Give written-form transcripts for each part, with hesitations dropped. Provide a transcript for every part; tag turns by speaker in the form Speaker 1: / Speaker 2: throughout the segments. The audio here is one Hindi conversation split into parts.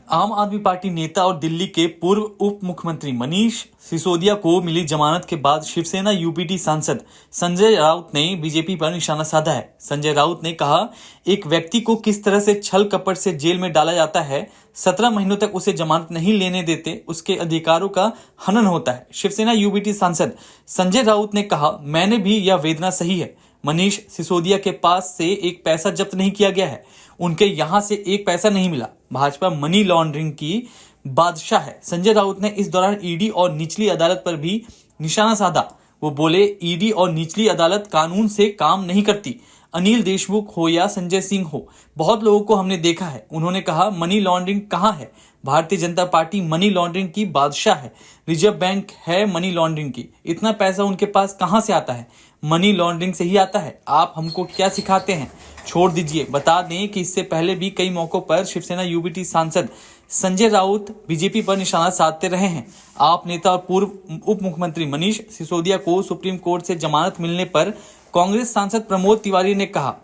Speaker 1: आम आदमी पार्टी नेता और दिल्ली के पूर्व उप मुख्यमंत्री मनीष सिसोदिया को मिली जमानत के बाद शिवसेना यूपीटी सांसद संजय राउत ने बीजेपी पर निशाना साधा है। संजय राउत ने कहा, एक व्यक्ति को किस तरह से छल कपट से जेल में डाला जाता है, 17 महीनों तक उसे जमानत नहीं लेने देते, उसके अधिकारों का हनन होता है। शिवसेना यूपीटी सांसद संजय राउत ने कहा, मैंने भी यह वेदना सही है। मनीष सिसोदिया के पास से एक पैसा जब्त नहीं किया गया है, उनके यहां से एक पैसा नहीं मिला। भाजपा मनी लॉन्ड्रिंग की बादशाह है। संजय राउत ने इस दौरान ईडी और निचली अदालत पर भी निशाना साधा। वो बोले, ईडी और निचली अदालत कानून से काम नहीं करती। अनिल देशमुख हो या संजय सिंह हो, बहुत लोगों को हमने देखा है। उन्होंने कहा, मनी लॉन्ड्रिंग कहां है? Bharatiya Janata party money laundering की बादशाह है। रिजर्व बैंक है मनी लॉन्ड्रिंग की। इतना पैसा उनके पास कहां से आता है? मनी लॉन्ड्रिंग से ही आता है। आप हमको क्या सिखाते हैं? छोड़ दीजिए। बता दें कि इससे पहले भी कई मौकों पर शिवसेना यूपीटी सांसद संजय राउत बीजेपी पर निशाना साधते रहे हैं। आप नेता और पूर्व उप मुख्यमंत्री मनीष सिसोदिया को सुप्रीम कोर्ट से जमानत मिलने पर कांग्रेस सांसद प्रमोद तिवारी ने कहा,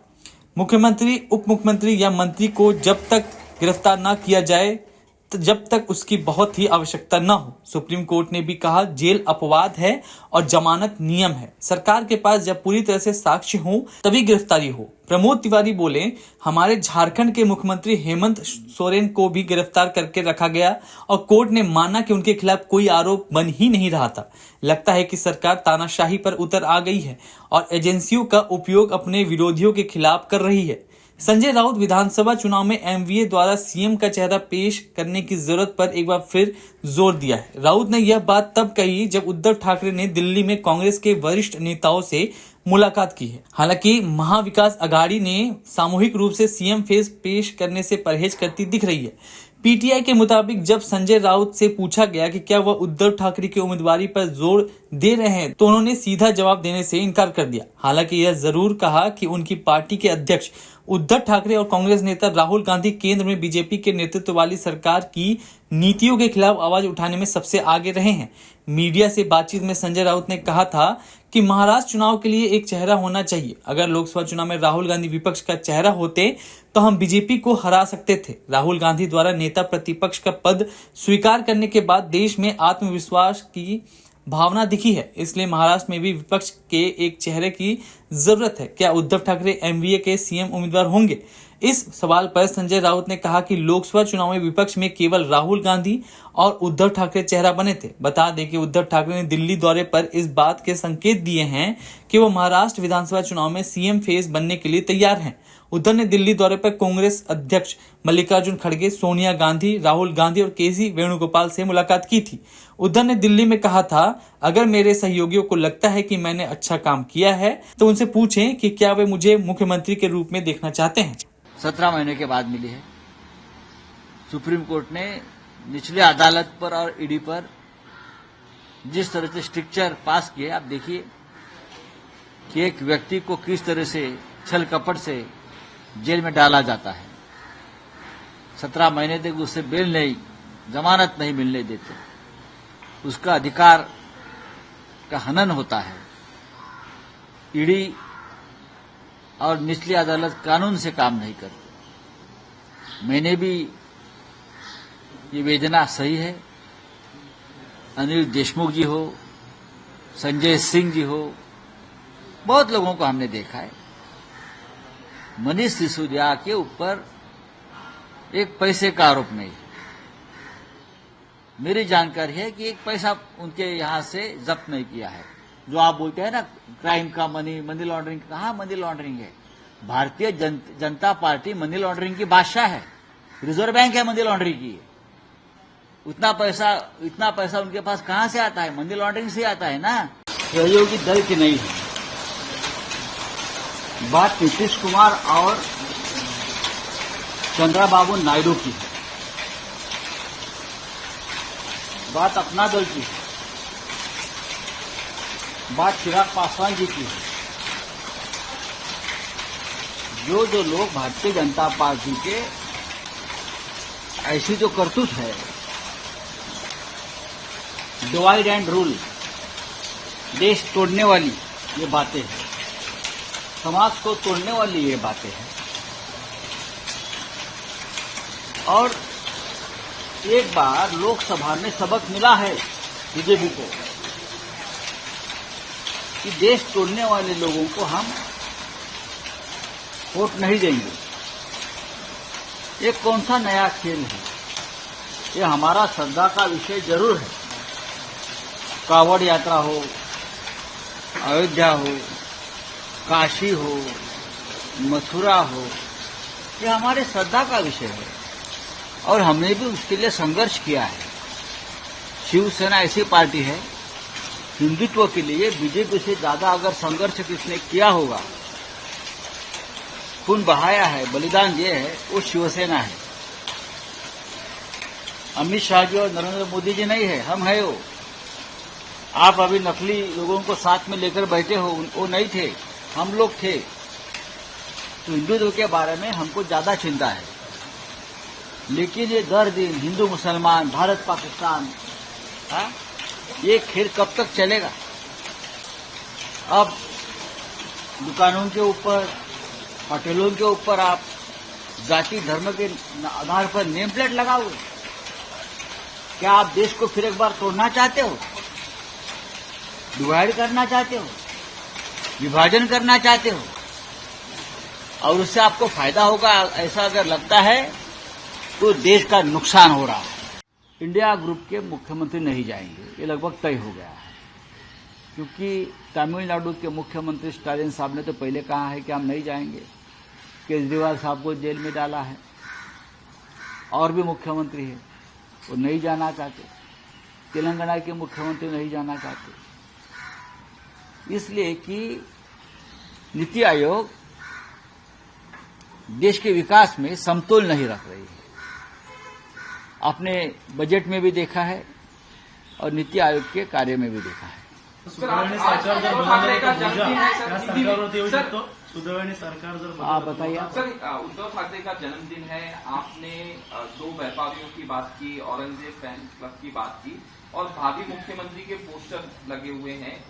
Speaker 1: मुख्यमंत्री, उप मुख्यमंत्री या मंत्री को जब तक गिरफ्तार न किया जाए जब तक उसकी बहुत ही आवश्यकता न हो। सुप्रीम कोर्ट ने भी कहा, जेल अपवाद है और जमानत नियम है। सरकार के पास जब पूरी तरह से साक्ष्य हो तभी गिरफ्तारी हो। प्रमोद तिवारी बोले, हमारे झारखंड के मुख्यमंत्री हेमंत सोरेन को भी गिरफ्तार करके रखा गया और कोर्ट ने माना कि उनके खिलाफ कोई आरोप बन ही नहीं रहा था। लगता है कि सरकार तानाशाही पर उतर आ गई है और एजेंसियों का उपयोग अपने विरोधियों के खिलाफ कर रही है। संजय राउत विधानसभा चुनाव में एमवीए द्वारा सीएम का चेहरा पेश करने की जरूरत पर एक बार फिर जोर दिया है। राउत ने यह बात तब कही जब उद्धव ठाकरे ने दिल्ली में कांग्रेस के वरिष्ठ नेताओं से मुलाकात की है। हालांकि महाविकास अघाड़ी ने सामूहिक रूप से सीएम फेस पेश करने से परहेज करती दिख रही है। पीटीआई के मुताबिक जब संजय राउत से पूछा गया कि क्या वह उद्धव ठाकरे की उम्मीदवारी पर जोर दे रहे हैं, तो उन्होंने सीधा जवाब देने से इनकार कर दिया। हालांकि यह जरूर कहा कि उनकी पार्टी के अध्यक्ष उद्धव ठाकरे और कांग्रेस नेता राहुल गांधी केंद्र में बीजेपी के नेतृत्व वाली सरकार की नीतियों के खिलाफ आवाज उठाने में सबसे आगे रहे हैं। मीडिया से बातचीत में संजय राउत ने कहा था कि महाराष्ट्र चुनाव के लिए एक चेहरा होना चाहिए। अगर लोकसभा चुनाव में राहुल गांधी विपक्ष का चेहरा होते तो हम बीजेपी को हरा सकते थे। राहुल गांधी द्वारा नेता प्रतिपक्ष का पद स्वीकार करने के बाद देश में आत्मविश्वास की भावना दिखी है, इसलिए महाराष्ट्र में भी विपक्ष के एक चेहरे की जरूरत है। क्या उद्धव ठाकरे एमवीए के सीएम उम्मीदवार होंगे? इस सवाल पर संजय राउत ने कहा कि लोकसभा चुनाव में विपक्ष में केवल राहुल गांधी और उद्धव ठाकरे चेहरा बने थे। बता दें कि उद्धव ठाकरे ने दिल्ली दौरे पर इस बात के संकेत दिए हैं कि वो महाराष्ट्र विधानसभा चुनाव में सीएम फेस बनने के लिए तैयार हैं। उद्धव ने दिल्ली दौरे पर कांग्रेस अध्यक्ष मल्लिकार्जुन खड़गे, सोनिया गांधी, राहुल गांधी और केसी वेणुगोपाल से मुलाकात की थी। उद्धव ने दिल्ली में कहा था, अगर मेरे सहयोगियों को लगता है कि मैंने अच्छा काम किया है तो उनसे पूछें कि क्या वे मुझे मुख्यमंत्री के रूप में देखना चाहते हैं।
Speaker 2: 17 महीने के बाद मिली है। सुप्रीम कोर्ट ने निचली अदालत पर और ईडी पर जिस तरह से स्ट्रिक्चर पास किए, आप देखिए कि एक व्यक्ति को किस तरह से छल कपट से जेल में डाला जाता है। 17 महीने तक उससे बेल नहीं, जमानत नहीं मिलने देते, उसका अधिकार का हनन होता है। ईडी और निचली अदालत कानून से काम नहीं करती। मैंने भी ये वेदना सही है। अनिल देशमुख जी हो, संजय सिंह जी हो, बहुत लोगों को हमने देखा है। मनीष सिसोदिया के ऊपर एक पैसे का आरोप नहीं है। मेरी जानकारी है कि एक पैसा उनके यहां से जब्त नहीं किया है। जो आप बोलते हैं ना क्राइम का मनी लॉन्ड्रिंग, कहां मनी लॉन्ड्रिंग है? Bharatiya Janata party money laundering की बादशाह है। रिजर्व बैंक है मनी लॉन्ड्रिंग की। इतना पैसा उनके पास कहां से आता है? मनी लॉन्ड्रिंग से आता है ना। सहयोगी दल की नहीं है। बात नीतीश कुमार और चंद्रबाबू नायडू की है। बात अपना दल की है। बात चिराग पासवान जी की है। जो लोग भारतीय जनता पार्टी के ऐसी जो करतूत है, डिवाइड एंड रूल, देश तोड़ने वाली ये बातें हैं, समाज को तोड़ने वाली ये बातें हैं, और एक बार लोकसभा में सबक मिला है बीजेपी को कि देश तोड़ने वाले लोगों को हम वोट नहीं देंगे। ये कौन सा नया खेल है? ये हमारा श्रद्धा का विषय जरूर है। कांवड़ यात्रा हो, अयोध्या हो, काशी हो, मथुरा हो, ये हमारे श्रद्धा का विषय है और हमने भी उसके लिए संघर्ष किया है। शिवसेना ऐसी पार्टी है, हिंदुत्व के लिए बीजेपी से ज्यादा अगर संघर्ष किसने किया होगा, खून बहाया है, बलिदान दिए है, वो शिवसेना है। अमित शाह जी और नरेंद्र मोदी जी नहीं है, हम है वो। आप अभी नकली लोगों को साथ में लेकर बैठे हो, वो नहीं थे, हम लोग थे। तो हिंदुत्व के बारे में हमको ज्यादा चिंता है। लेकिन ये दर दिन हिंदू मुसलमान, भारत पाकिस्तान, ये खेल कब तक चलेगा? अब दुकानों के ऊपर, होटलों के ऊपर आप जाति धर्म के आधार पर नेम प्लेट लगाओगे। क्या आप देश को फिर एक बार तोड़ना चाहते हो? डिवाइड करना चाहते हो? विभाजन करना चाहते हो? और उससे आपको फायदा होगा, ऐसा अगर लगता है तो देश का नुकसान हो रहा है। इंडिया ग्रुप के मुख्यमंत्री नहीं जाएंगे, ये लगभग तय हो गया है। क्योंकि तमिलनाडु के मुख्यमंत्री स्टालिन साहब ने तो पहले कहा है कि हम नहीं जाएंगे। केजरीवाल साहब को जेल में डाला है। और भी मुख्यमंत्री है, वो नहीं जाना चाहते। तेलंगाना के मुख्यमंत्री नहीं जाना चाहते, इसलिए कि नीति आयोग देश के विकास में समतोल नहीं रख रही है। आपने बजट में भी देखा है और नीति आयोग के कार्य में भी देखा है। आप बताइए।
Speaker 3: सर, उद्धव ठाकरे का जन्मदिन है, आपने दो व्यापारियों की बात की, औरंगजेब फैन क्लब की बात की और भावी मुख्यमंत्री के पोस्टर लगे हुए हैं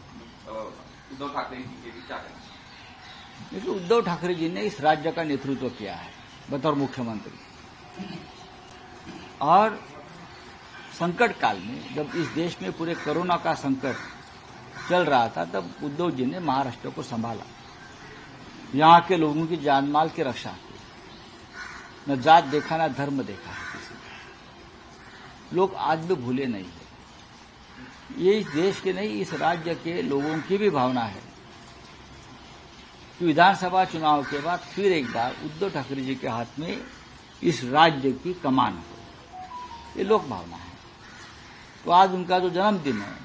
Speaker 3: उद्धव ठाकरे जी के भी, क्या करें?
Speaker 2: देखिए, उद्धव ठाकरे जी ने इस राज्य का नेतृत्व किया है बतौर मुख्यमंत्री। और संकट काल में जब इस देश में पूरे कोरोना का संकट चल रहा था, तब उद्धव जी ने महाराष्ट्र को संभाला, यहां के लोगों की जानमाल की रक्षा की। न जात देखा, न धर्म देखा है किसी का। लोग आज भी भूले नहीं है। ये इस देश के नहीं, इस राज्य के लोगों की भी भावना है कि विधानसभा चुनाव के बाद फिर एक बार उद्धव ठाकरे जी के हाथ में इस राज्य की कमान हो। ये लोक भावना है। तो आज उनका जो जन्मदिन है,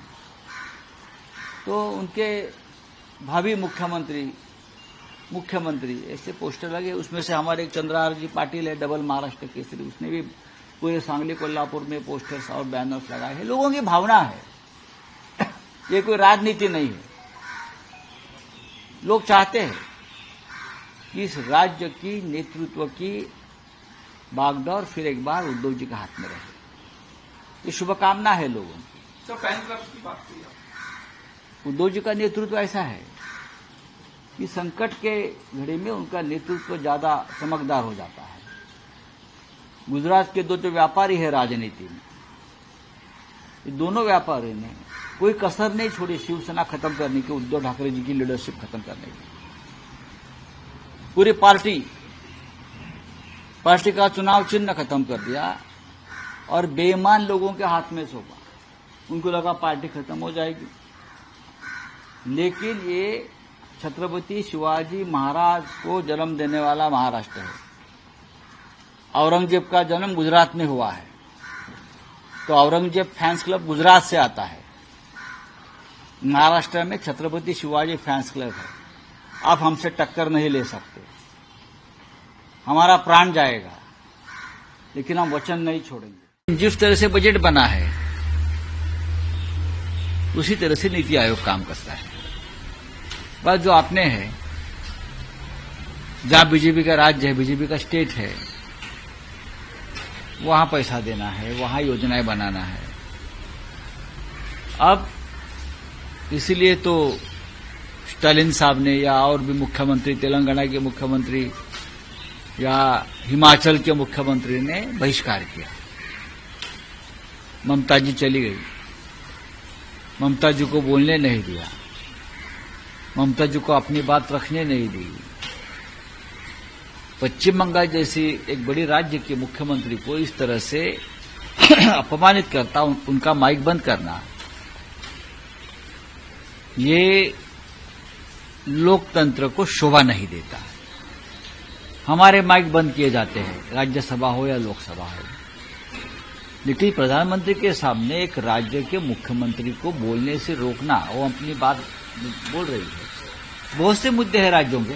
Speaker 2: तो उनके भावी मुख्यमंत्री ऐसे पोस्टर लगे। उसमें से हमारे एक चंद्रहार जी पाटिल है, डबल महाराष्ट्र केसरी, उसने भी पूरे सांगली कोल्हापुर में पोस्टर्स और बैनर्स लगाए हैं। लोगों की भावना है, ये कोई राजनीति नहीं है। लोग चाहते हैं कि इस राज्य की नेतृत्व की बागडोर फिर एक बार उद्धव जी के हाथ में रहे। ये शुभकामना है लोगों की।
Speaker 3: सर, फैन क्लब की बात की
Speaker 2: उद्धव जी का नेतृत्व ऐसा है कि संकट के घड़ी में उनका नेतृत्व ज्यादा चमकदार हो जाता है। गुजरात के दो जो व्यापारी है राजनीति में, ये दोनों व्यापारी ने कोई कसर नहीं छोड़ी शिवसेना खत्म करने की, उद्धव ठाकरे जी की लीडरशिप खत्म करने की। पूरी पार्टी का चुनाव चिन्ह खत्म कर दिया और बेईमान लोगों के हाथ में सौंपा। उनको लगा पार्टी खत्म हो जाएगी, लेकिन ये छत्रपति शिवाजी महाराज को जन्म देने वाला महाराष्ट्र है। औरंगजेब का जन्म गुजरात में हुआ है, तो औरंगजेब फैंस क्लब गुजरात से आता है। महाराष्ट्र में छत्रपति शिवाजी फैंस क्लब है। आप हमसे टक्कर नहीं ले सकते। हमारा प्राण जाएगा, लेकिन हम वचन नहीं छोड़ेंगे। जिस तरह से बजट बना है, उसी तरह से नीति आयोग काम करता है। बस जो आपने है, जहां बीजेपी का राज्य है, बीजेपी का स्टेट है, वहां पैसा देना है, वहां योजनाएं बनाना है। अब इसीलिए तो स्टालिन साहब ने या और भी मुख्यमंत्री, तेलंगाना के मुख्यमंत्री या हिमाचल के मुख्यमंत्री ने बहिष्कार किया। ममता जी चली गई, ममता जी को बोलने नहीं दिया, ममता जी को अपनी बात रखने नहीं दी। पश्चिम बंगाल जैसी एक बड़ी राज्य के मुख्यमंत्री को इस तरह से अपमानित करता, उनका माइक बंद करना, ये लोकतंत्र को शोभा नहीं देता। हमारे माइक बंद किए जाते हैं, राज्यसभा हो या लोकसभा हो, लेकिन प्रधानमंत्री के सामने एक राज्य के मुख्यमंत्री को बोलने से रोकना, वो अपनी बात बोल रही है। बहुत से मुद्दे हैं राज्यों के,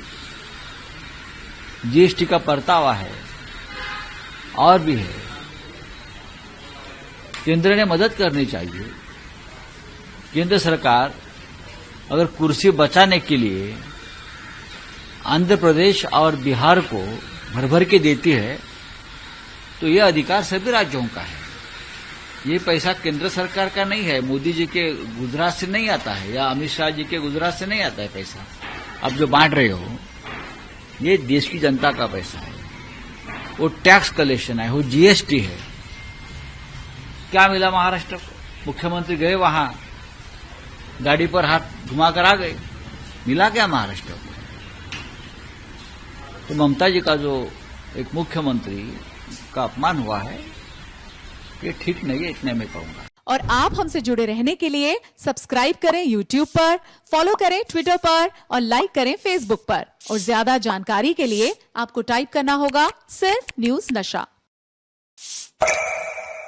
Speaker 2: जीएसटी का परतावा है और भी है। केंद्र ने मदद करनी चाहिए। केंद्र सरकार अगर कुर्सी बचाने के लिए आंध्र प्रदेश और बिहार को भर भर के देती है तो यह अधिकार सभी राज्यों का है। ये पैसा केंद्र सरकार का नहीं है, मोदी जी के गुजरात से नहीं आता है या अमित शाह जी के गुजरात से नहीं आता है पैसा। अब जो बांट रहे हो ये देश की जनता का पैसा है, वो टैक्स कलेक्शन है, वो जीएसटी है। क्या मिला महाराष्ट्र को? मुख्यमंत्री गए वहां, गाड़ी पर हाथ घुमाकर आ गए, मिला क्या महाराष्ट्र को? तो ममता जी का जो एक मुख्यमंत्री का अपमान हुआ है ये ठीक नहीं है, इतने में कहूंगा।
Speaker 4: और आप हमसे जुड़े रहने के लिए सब्सक्राइब करें YouTube पर, फॉलो करें Twitter पर और लाइक करें Facebook पर। और ज्यादा जानकारी के लिए आपको टाइप करना होगा सिर्फ न्यूज नशा।